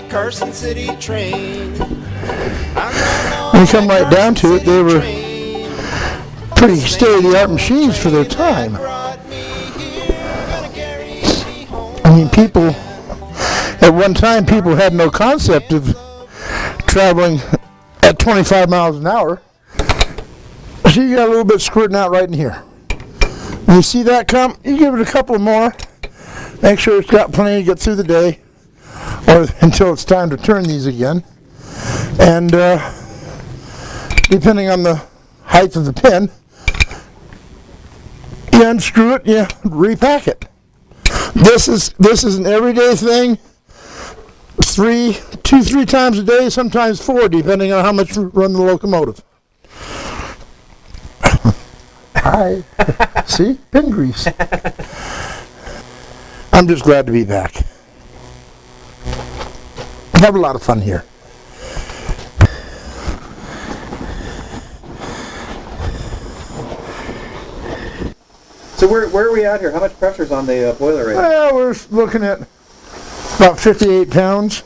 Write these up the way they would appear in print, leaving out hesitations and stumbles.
Carson City train. When you come right down to it, they were pretty state-of-the-art machines for their time. I mean, people, at one time, people had no concept of traveling at 25 miles an hour. So you got a little bit squirting out right in here. When you see that come, you give it a couple more. Make sure it's got plenty to get through the day, or until it's time to turn these again. And depending on the height of the pin, you unscrew it, you repack it. This is an everyday thing. 2-3 times a day, sometimes 4, depending on how much you run the locomotive. Hi. See? Pin grease. I'm just glad to be back. I have a lot of fun here. So where are we at here? How much pressure is on the boiler right now? Well, we're looking at about 58 pounds.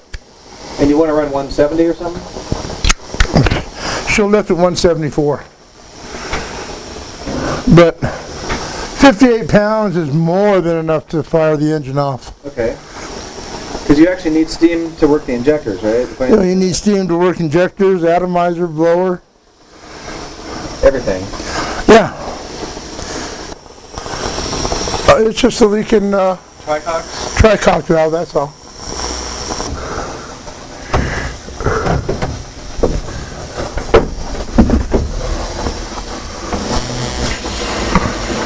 And you want to run 170 or something? She'll lift at 174. But 58 pounds is more than enough to fire the engine off. Okay. Because you actually need steam to work the injectors, right? You need steam to work injectors, atomizer, blower. Everything. Yeah. It's just a leaking tricock valve, that's all.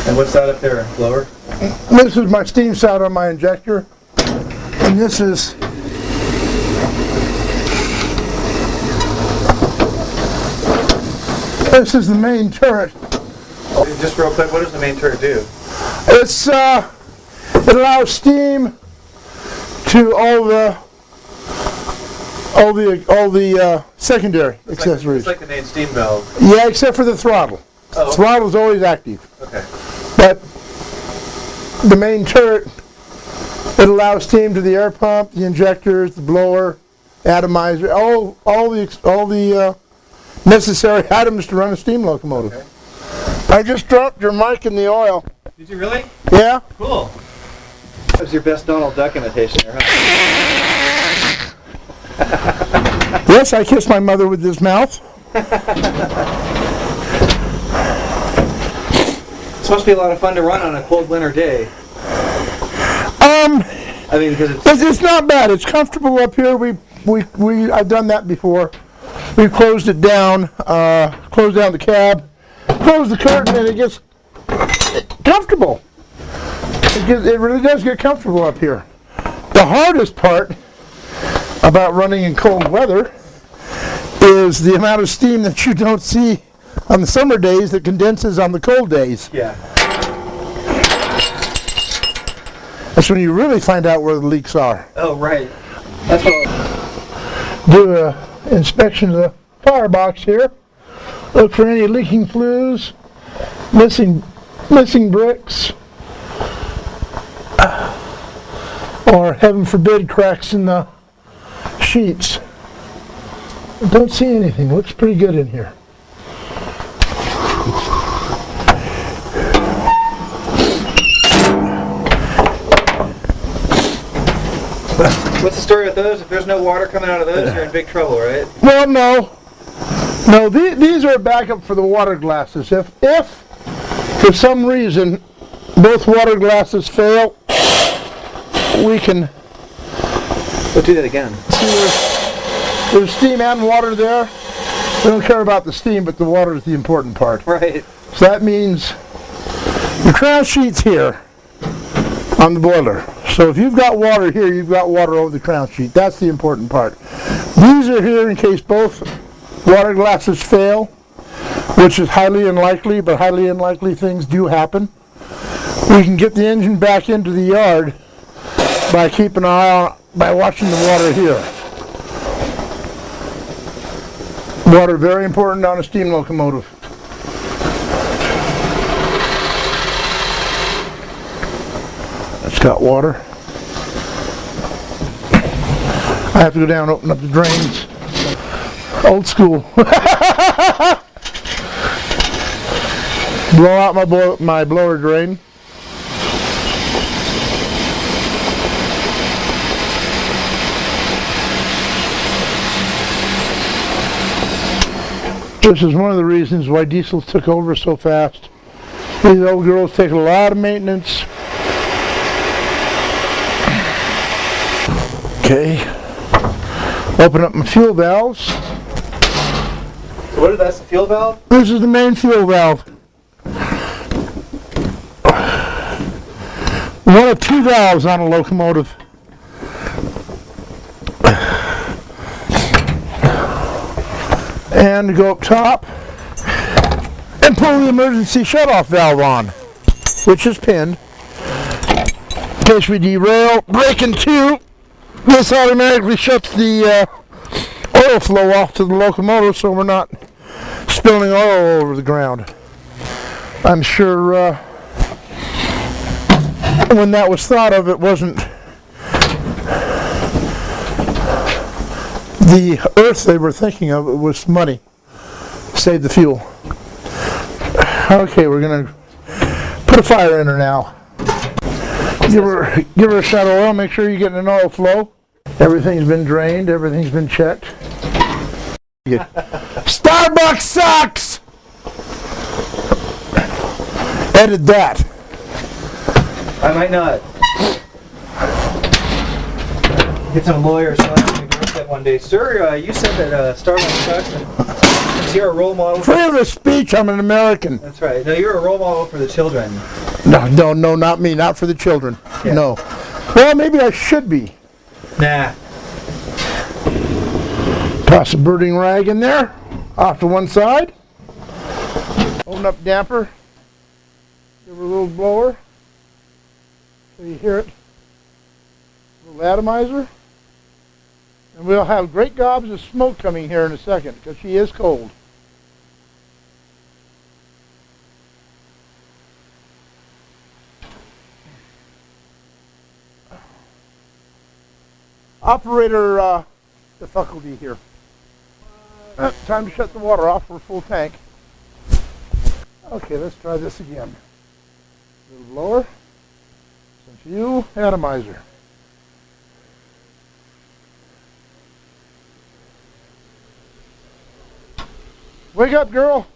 And what's that up there, blower? This is my steam side on my injector, and this is the main turret. Just real quick, what does the main turret do? It's it allows steam to all the secondary accessories. It's like the main steam valve. Yeah, except for the throttle. Oh, okay. Throttle's always active. Okay. But the main turret, it allows steam to the air pump, the injectors, the blower, atomizer, all the necessary items to run a steam locomotive. Okay. I just dropped your mic in the oil. Did you really? Yeah. Cool. That was your best Donald Duck imitation there, huh? Yes, I kissed my mother with this mouth. It's supposed to be a lot of fun to run on a cold winter day. I mean, because it's not bad. It's comfortable up here. I've done that before. We've closed it down, closed down the cab, closed the curtain, and it gets comfortable. It really does get comfortable up here. The hardest part about running in cold weather is the amount of steam that you don't see on the summer days that condenses on the cold days. Yeah. That's when you really find out where the leaks are. Oh, right. That's what I'll do an inspection of the firebox here. Look for any leaking flues, missing bricks, or heaven forbid cracks in the sheets. Don't see anything. Looks pretty good in here. What's the story with those? If there's no water coming out of those, you're in big trouble, right? Well, no, these are a backup for the water glasses. If for some reason both water glasses fail, we can. We'll do that again. See, there's steam and water there. We don't care about the steam, but the water is the important part. Right. So that means the crown sheet's here on the boiler. So if you've got water here, you've got water over the crown sheet. That's the important part. These are here in case both water glasses fail, which is highly unlikely, but highly unlikely things do happen. We can get the engine back into the yard by keeping an eye on, by watching the water here. Water very important on a steam locomotive. It's got water. I have to go down and open up the drains. Old school. Blow out my blower drain. This is one of the reasons why diesels took over so fast. These old girls take a lot of maintenance. Okay. Open up my fuel valves. So what is that, the fuel valve? This is the main fuel valve. One of two valves on a locomotive. And go up top and pull the emergency shut-off valve on, which is pinned. In case we derail, break in two, this automatically shuts the oil flow off to the locomotive so we're not spilling oil over the ground. I'm sure when that was thought of, it wasn't the earth they were thinking of, it was money. Save the fuel. Okay, we're gonna put a fire in her now. Give her a shot of oil, make sure you're getting an oil flow. Everything's been drained, everything's been checked. Starbucks sucks! Edit that. I might not. Get some lawyers on that one day. Sir, you said that Starbucks sucks, and since you're a role model. Freedom of speech, I'm an American. That's right. No, you're a role model for the children. No, not me, not for the children. Yeah. No. Well, maybe I should be. Nah. Toss a birding rag in there, off to one side. Open up damper. Give her a little blower so you hear it. A little atomizer. And we'll have great gobs of smoke coming here in a second because she is cold. Operator difficulty here. Time to shut the water off. We're full tank. Okay, let's try this again. A little blower. Some fuel. Atomizer. Wake up, girl.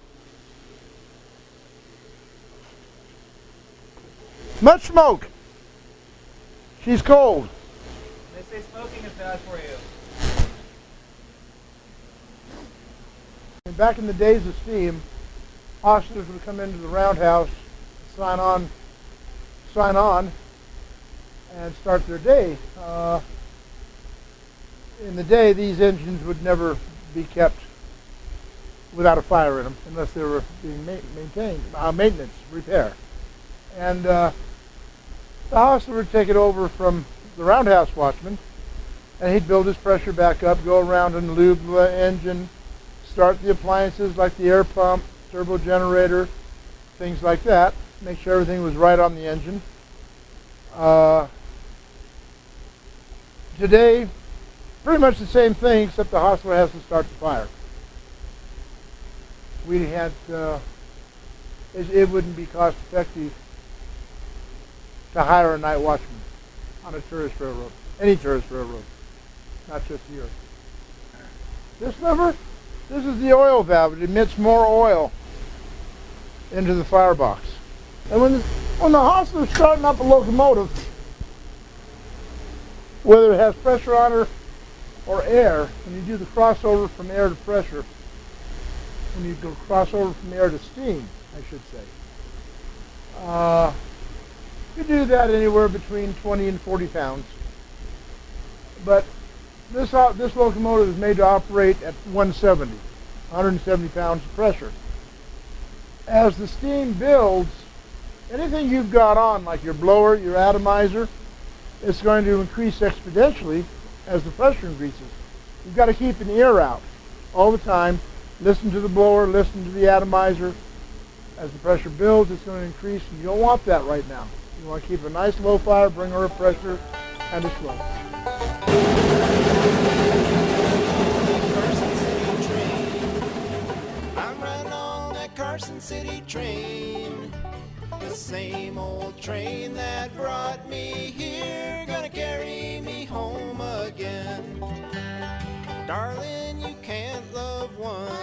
Much smoke. She's cold. They say smoking is bad for you. Back in the days of steam, officers would come into the roundhouse, sign on, and start their day. In the day, these engines would never be kept without a fire in them unless they were being maintenance, repair. And the officer would take it over from the roundhouse watchman, and he'd build his pressure back up, go around and lube the engine, start the appliances like the air pump, turbo generator, things like that, make sure everything was right on the engine. Today, pretty much the same thing, except the hospital has to start the fire. We had, it wouldn't be cost effective to hire a night watchman on a tourist railroad, any tourist railroad, not just here. This lever, this is the oil valve. It emits more oil into the firebox. And when the hostler's starting up a locomotive, whether it has pressure on her or air, when you do the crossover from air to pressure, when you go crossover from air to steam, I should say, you do that anywhere between 20 and 40 pounds. But this locomotive is made to operate at 170 pounds of pressure. As the steam builds, anything you've got on, like your blower, your atomizer, it's going to increase exponentially as the pressure increases. You've got to keep an ear out all the time. Listen to the blower, listen to the atomizer. As the pressure builds, it's going to increase, and you don't want that right now. You want to keep a nice low fire, bring her a pressure, and a slow. Carson City train. The same old train that brought me here, gonna carry me home again. Darling, you can't love one